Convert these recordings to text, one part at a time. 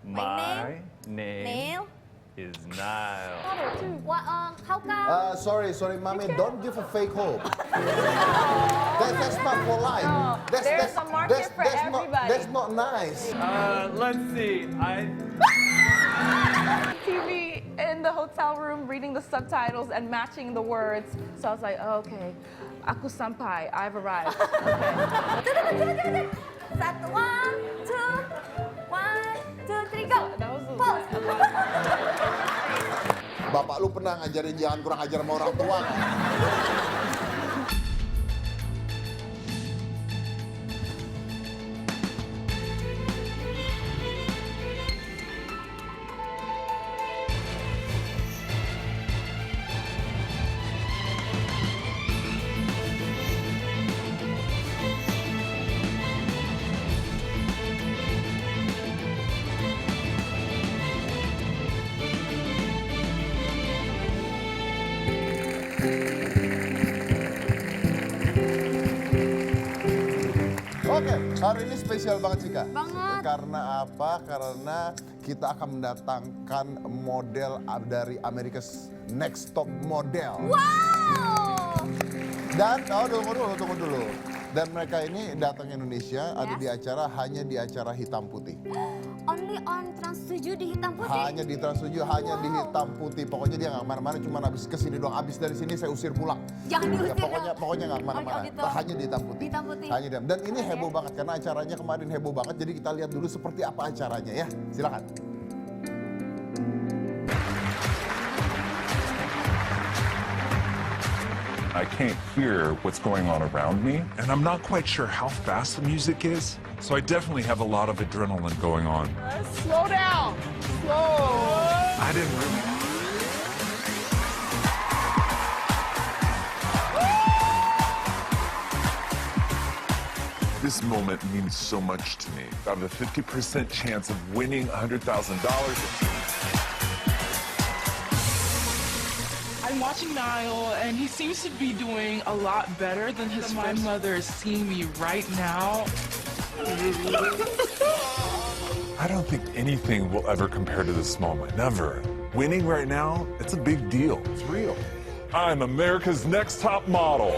My name is Niall. What, how come? Sorry, mommy, don't give a fake hope. That's not polite. No, there's a market for everybody. That's not nice. Let's see. TV in the hotel room, reading the subtitles and matching the words. So I was like, oh, okay, aku sampai, I've arrived. Okay. Satu, 1, 2, 3, go. That was Pause. Bapak lu pernah ngajarin jangan kurang ajar sama orang tua kan? Oke, hari ini spesial banget Cika. Banget. Karena apa? Karena kita akan mendatangkan model dari America's Next Top Model. Wow. Dan, tunggu dulu. Dan mereka ini datang ke Indonesia, ada di acara, hanya di acara hitam putih. Only on Trans 7 di hitam putih? Hanya di Trans 7, hanya di hitam putih. Pokoknya dia nggak kemana-mana, cuma habis kesini doang. Habis dari sini saya usir pulang. Jangan diusir Ya, pokoknya nggak kemana-mana. Oh, gitu. Hanya di hitam putih. Hitam putih. Hanya di, dan ini heboh banget, karena acaranya kemarin heboh banget. Jadi kita lihat dulu seperti apa acaranya ya. Silakan. I can't hear what's going on around me, and I'm not quite sure how fast the music is, so I definitely have a lot of adrenaline going on. Slow down. Slow. I didn't really... This moment means so much to me. I have a 50% chance of winning $100,000. I'm watching Niall, and he seems to be doing a lot better than his My mother is seeing me right now. I don't think anything will ever compare to this moment. Never. Winning right now, it's a big deal. It's real. I'm America's Next Top Model.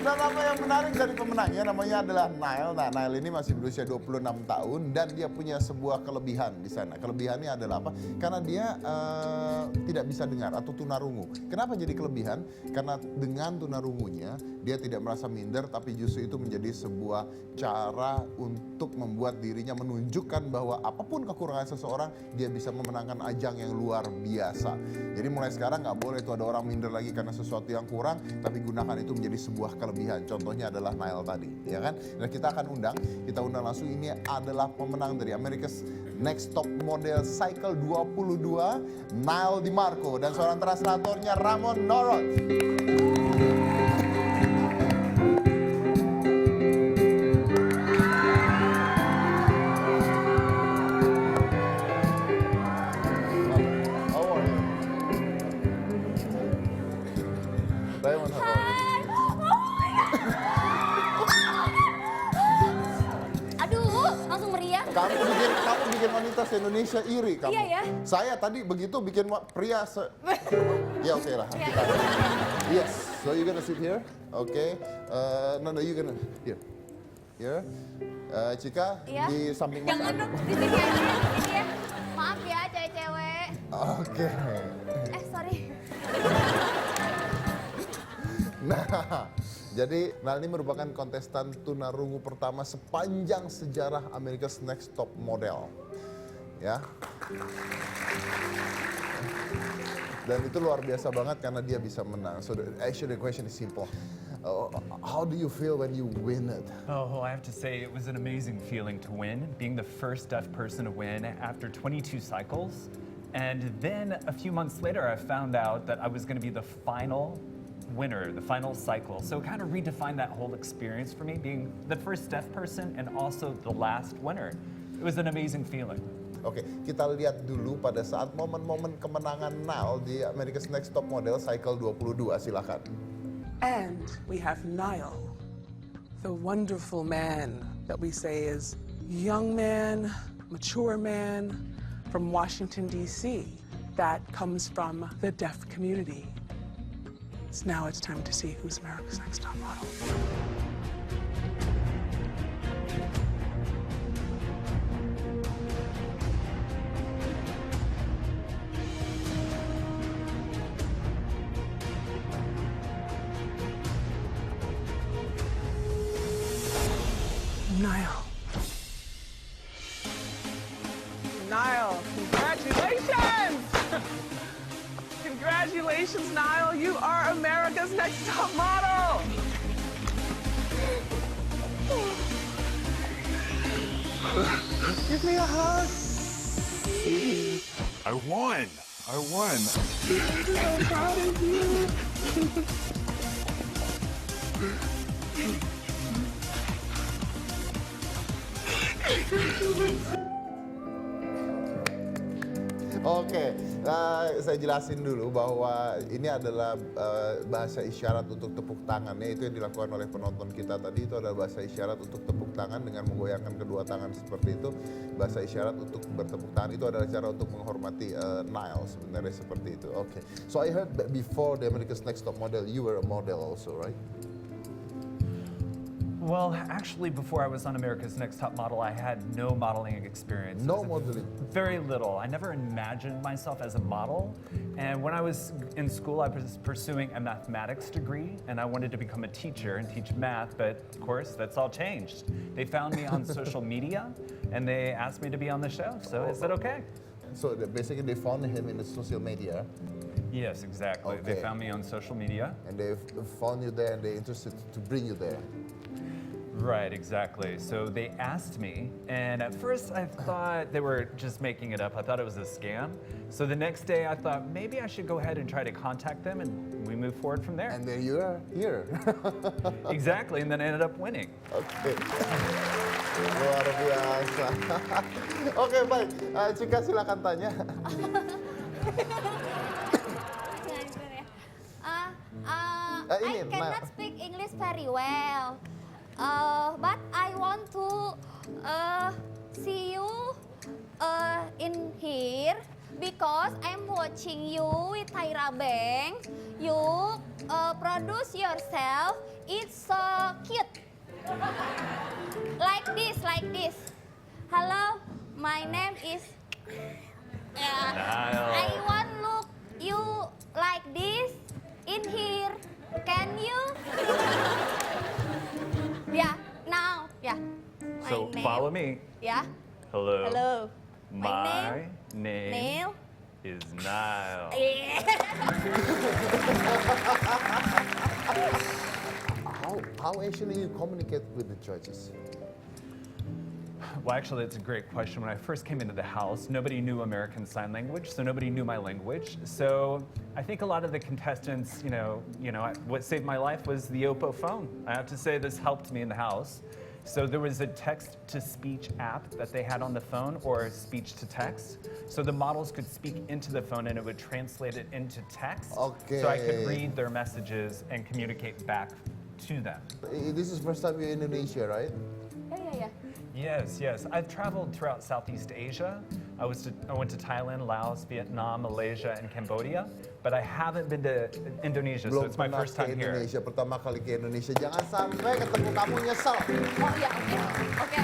Dan nama yang menarik dari pemenangnya namanya adalah Niall. Nah, Niall ini masih berusia 26 tahun dan dia punya sebuah kelebihan di sana. Kelebihannya adalah apa? Karena dia tidak bisa dengar atau tunarungu. Kenapa jadi kelebihan? Karena dengan tunarungunya dia tidak merasa minder, tapi justru itu menjadi sebuah cara untuk membuat dirinya menunjukkan bahwa apapun kekurangan seseorang, dia bisa memenangkan ajang yang luar biasa. Jadi mulai sekarang nggak boleh tuh ada orang minder lagi karena sesuatu yang kurang, tapi gunakan itu menjadi sebuah kelebihan. Contohnya adalah Niall tadi, ya kan? Dan kita akan kita undang langsung, ini adalah pemenang dari America's Next Top Model Cycle 22, Niall DiMarco, dan seorang translatornya Ramon Norot. Kamu bikin wanita se-Indonesia iri kamu. Iya ya. Saya tadi begitu bikin pria Ya oke lah. Yes, so you gonna sit here, okay? No, you gonna here. Cika Iya. di samping Mas Jangan Anu. dong, di sini aja, di sini ya. Maaf ya cewek-cewek. Oke. Sorry. Nah, jadi Niall ini merupakan kontestan tunarungu pertama sepanjang sejarah America's Next Top Model. Ya. Dan itu luar biasa banget karena dia bisa menang. So actually the question is simple. How do you feel when you win it? Oh, I have to say it was an amazing feeling to win, being the first deaf person to win after 22 cycles. And then a few months later, I found out that I was going to be the final winner, the final cycle. So it kind of redefined that whole experience for me, being the first deaf person and also the last winner. It was an amazing feeling. Oke, kita lihat dulu pada saat momen-momen kemenangan Niall di America's Next Top Model Cycle 22, silakan. And we have Niall, the wonderful man that we say is young man, mature man from Washington, D.C. that comes from the deaf community. So now it's time to see who's America's Next Top Model. Niall. Niall, congratulations! Congratulations, Niall. You are America's Next Top Model. Give me a hug. I won! I won! I'm so proud of you. Oke, saya jelasin dulu bahwa ini adalah bahasa isyarat untuk tepuk tangan. Itu yang dilakukan oleh penonton kita tadi, itu adalah bahasa isyarat untuk tepuk tangan dengan menggoyangkan kedua tangan seperti itu. Bahasa isyarat untuk bertepuk tangan itu adalah cara untuk menghormati Niall, sebenarnya seperti itu. Oke, so I heard that before the America's Next Top Model, you were a model also, right? Well, actually, before I was on America's Next Top Model, I had no modeling experience. No modeling? Very little. I never imagined myself as a model. And when I was in school, I was pursuing a mathematics degree, and I wanted to become a teacher and teach math, but of course, that's all changed. They found me on social media, and they asked me to be on the show, so I said, okay. So basically they found him in the social media. Yes, exactly. They Okay. found me on social media. And they found you there and they're interested to bring you there. Right, exactly. So they asked me, and at first I thought they were just making it up. I thought it was a scam. So the next day I thought maybe I should go ahead and try to contact them, and we move forward from there. And there you are, here. Exactly, and then I ended up winning. Oke. Luar biasa. Oke, baik. Cika silakan tanya. I cannot speak English very well. But I want to see you in here because I'm watching you with Tyra Banks. You produce yourself. It's so cute. Like this, like this. Hello, my name is. Niall. I want look you like this in here. Can you? Yeah, now, yeah. My So name. follow me. Yeah. Hello. Hello. My name Neil. is Niall. Yeah. How actually you communicate with the judges? Well, actually, that's a great question. When I first came into the house, nobody knew American Sign Language, so nobody knew my language. So I think a lot of the contestants, what saved my life was the Oppo phone. I have to say this helped me in the house. So there was a text-to-speech app that they had on the phone, or speech-to-text. So the models could speak into the phone and it would translate it into text. So I could Okay. read their messages and communicate back to them. This is first time you're in Indonesia, right? Yeah. Yes, yes. I've traveled throughout Southeast Asia. I went to Thailand, Laos, Vietnam, Malaysia, and Cambodia, but I haven't been to Indonesia, so Belum it's my pernah first ke time here. Indonesia, pertama kali ke Indonesia. Jangan sampai ketemu kamu nyesel. Oh ya, oke.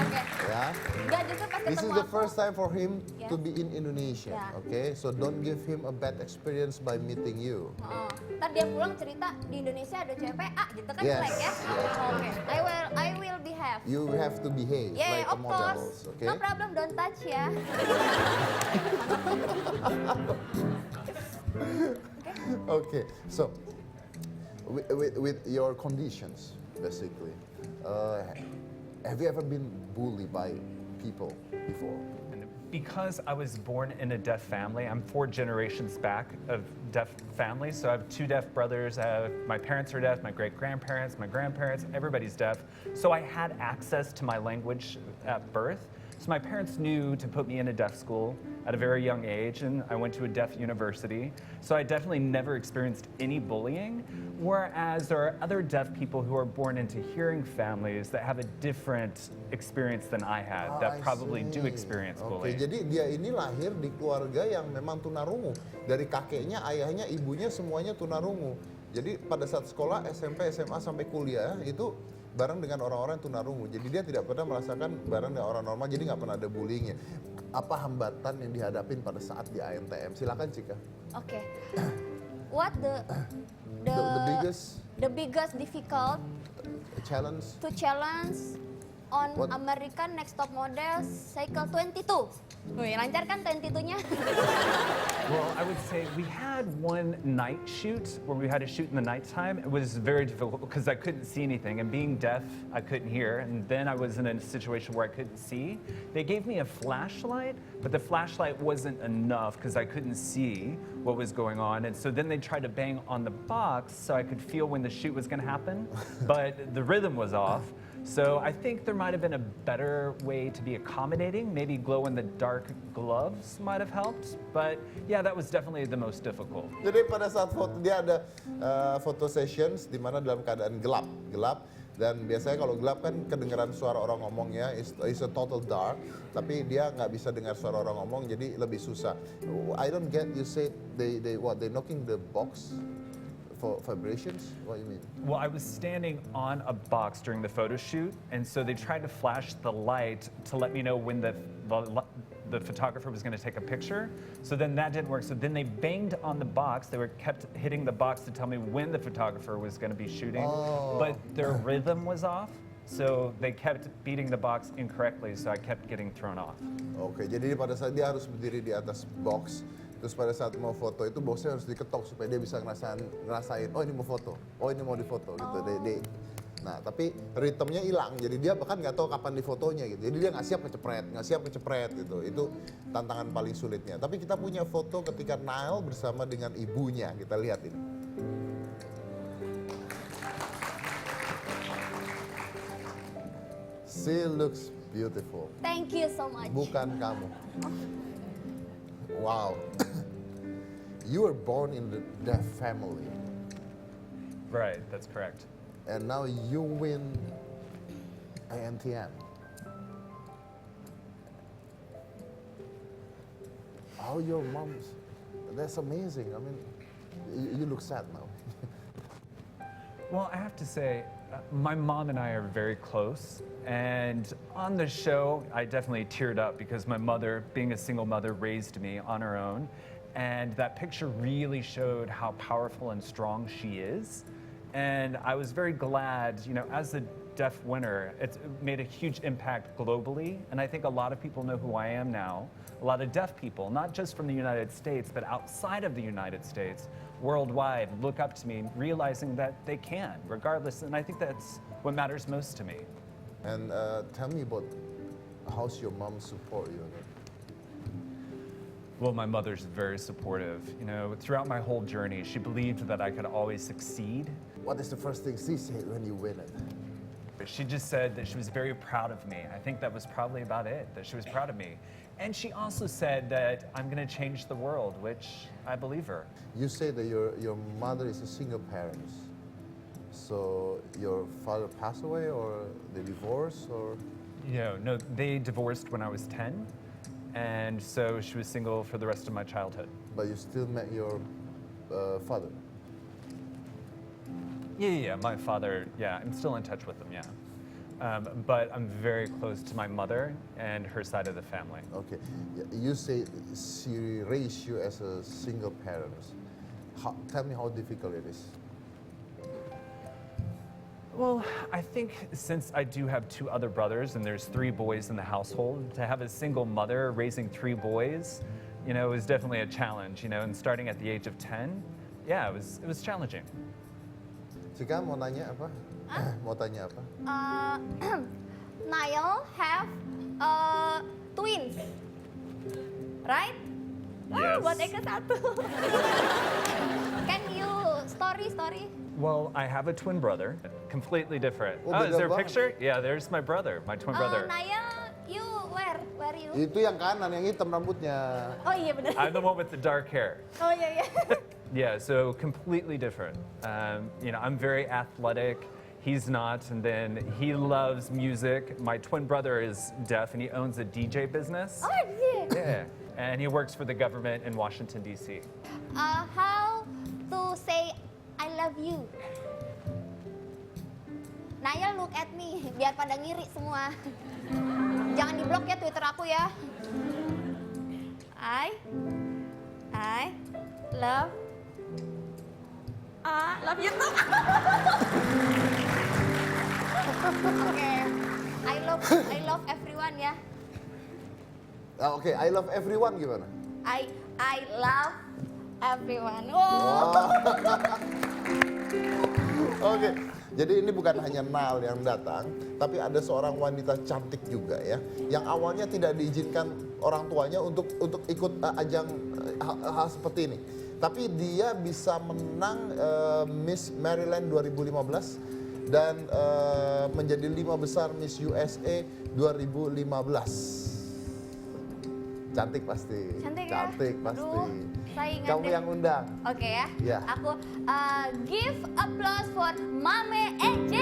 Ya. Enggak, justru pas This is ketemu the aku. first time for him Yeah. to be in Indonesia, Yeah. okay? So don't give him a bad experience by meeting you. Ntar dia pulang cerita di Indonesia ada cewek PA gitu kan, Yes, jelek ya. yes. Oke, I will behave. You have to behave Yeah, like a of model, course. okay? No problem, don't touch ya. Okay, so with your conditions, basically, have you ever been bullied by people before? And because I was born in a deaf family, I'm 4 generations back of deaf families. So I have 2 deaf brothers. My parents are deaf, my great-grandparents, my grandparents, everybody's deaf. So I had access to my language at birth. So my parents knew to put me in a deaf school at a very young age, and I went to a deaf university. So I definitely never experienced any bullying, whereas there are other deaf people who are born into hearing families that have a different experience than I had, that probably do experience Oke, bullying. jadi dia ini lahir di keluarga yang memang tunarungu. Dari kakeknya, ayahnya, ibunya semuanya tunarungu. Jadi pada saat sekolah SMP, SMA sampai kuliah itu bareng dengan orang-orang tunarungu. Jadi dia tidak pernah merasakan bareng dengan orang normal. Jadi nggak pernah ada bullyingnya. Apa hambatan yang dihadapin pada saat di ANTM? Silakan Cika. Okay. What The biggest biggest difficult challenge. to challenge on What? American Next Top Model Cycle 22? Wih, lancar kan 22-nya? Well, I would say we had one night shoot where we had to shoot in the nighttime. It was very difficult because I couldn't see anything, and being deaf, I couldn't hear. And then I was in a situation where I couldn't see. They gave me a flashlight, but the flashlight wasn't enough because I couldn't see what was going on. And so then they tried to bang on the box so I could feel when the shoot was going to happen, but the rhythm was off. So I think there might have been a better way to be accommodating. Maybe glow-in-the-dark gloves might have helped. But yeah, that was definitely the most difficult. Jadi pada saat foto dia ada foto sessions di mana dalam keadaan gelap dan biasanya kalau gelap kan kedengaran suara orang ngomongnya is a total dark, tapi dia nggak bisa dengar suara orang ngomong jadi lebih susah. I don't get, you said they knocking the box for vibrations? What do you mean? Well, I was standing on a box during the photo shoot, and so they tried to flash the light to let me know when the photographer was going to take a picture. So then that didn't work. So then they banged on the box. They were kept hitting the box to tell me when the photographer was going to be shooting. But their rhythm was off. So they kept beating the box incorrectly, so I kept getting thrown off. Oke, jadi pada saat dia harus berdiri di atas box, terus pada saat mau foto itu boxnya harus diketok supaya dia bisa ngerasain, oh ini mau foto, oh ini mau difoto gitu. Nah tapi ritmenya hilang, jadi dia bahkan nggak tahu kapan difotonya gitu. Jadi dia nggak siap kecepret gitu. Itu tantangan paling sulitnya. Tapi kita punya foto ketika Nile bersama dengan ibunya, kita lihat ini. She looks beautiful. Thank you so much. Bukan kamu. Wow. You were born in the deaf family, Right, that's correct. and now you win ANTM. How your mom's? That's amazing. I mean, you look sad now. Well, I have to say, my mom and I are very close. And on the show, I definitely teared up because my mother, being a single mother, raised me on her own. And that picture really showed how powerful and strong she is. And I was very glad, you know, as a deaf winner, it made a huge impact globally. And I think a lot of people know who I am now. A lot of deaf people, not just from the United States, but outside of the United States, worldwide, look up to me, realizing that they can, regardless. And I think that's what matters most to me. And tell me about how's your mom support you? Well, my mother's very supportive. You know, throughout my whole journey, she believed that I could always succeed. What is the first thing she said when you win it? She just said that she was very proud of me. I think that was probably about it, that she was proud of me. And she also said that I'm going to change the world, which I believe her. You say that your mother is a single parent. So your father passed away, or they divorced, or? No, they divorced when I was 10. And so she was single for the rest of my childhood. But you still met your father? Yeah, my father, I'm still in touch with him, but I'm very close to my mother and her side of the family. Okay. You say she raised you as a single parent. Tell me how difficult it is. Well, I think since I do have two other brothers and there's 3 boys in the household, to have a single mother raising 3 boys, you know, is definitely a challenge, you know, and starting at the age of 10, it was challenging. Cika mau nanya apa? Mau tanya apa? Niall have twins, right? Yes. Buat Eka 1. Can you story? Well, I have a twin brother, completely different. Oh, Is there a beda picture? Yeah, there's my brother, my twin brother. Niall, you where you you? Itu yang kanan, yang hitam rambutnya. Oh iya benar. I'm the one with the dark hair. Oh iya iya. Yeah, so completely different. I'm very athletic. He's not, and then he loves music. My twin brother is deaf, and he owns a DJ business. Oh iya. Yeah, and he works for the government in Washington D.C. How to say I love you? Naya look at me, biar pada ngiri semua. Jangan diblok ya Twitter aku ya. I love. Love you too. Oke. I love everyone ya. Oke, I love everyone gimana? I love everyone. Oh. Oke, jadi ini bukan hanya Nal yang datang, tapi ada seorang wanita cantik juga ya, yang awalnya tidak diizinkan orang tuanya untuk ikut ajang hal seperti ini. Tapi dia bisa menang Miss Maryland 2015 dan menjadi 5 besar Miss USA 2015. Cantik pasti. Cantik ya? Cantik pasti. Duh, saingan Kamu deh. yang undang. Oke ya. Ya. Aku give applause for Mame EJ.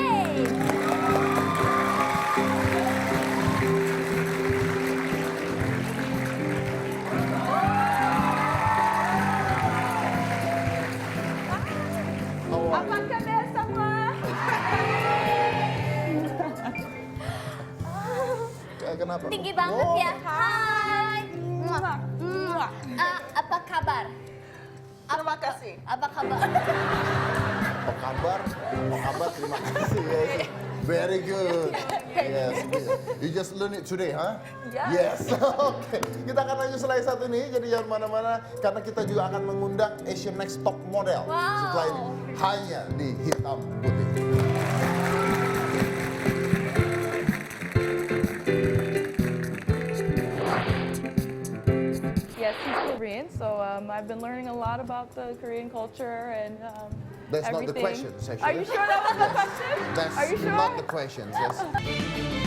Apa kabar semua? Kenapa? Tinggi banget Oh, ya. Hai. Muah. Muah. Apa kabar? Terima kasih. Apa kabar? Apa kabar? Apa kabar? Terima kasih. Yes. Very good. Yes. You just learn it today, huh? Yes. Yes. Oke. Kita akan lanjut setelah satu ini. Jadi jangan mana-mana karena kita juga akan mengundang Asian Next Top Model Wow. setelah ini hanya di Hitam Putih. Yes, he's Korean, so I've been learning a lot about the Korean culture and That's not the everything. questions, actually. Are you sure that was the question? That's Are you sure? not the questions. Yes.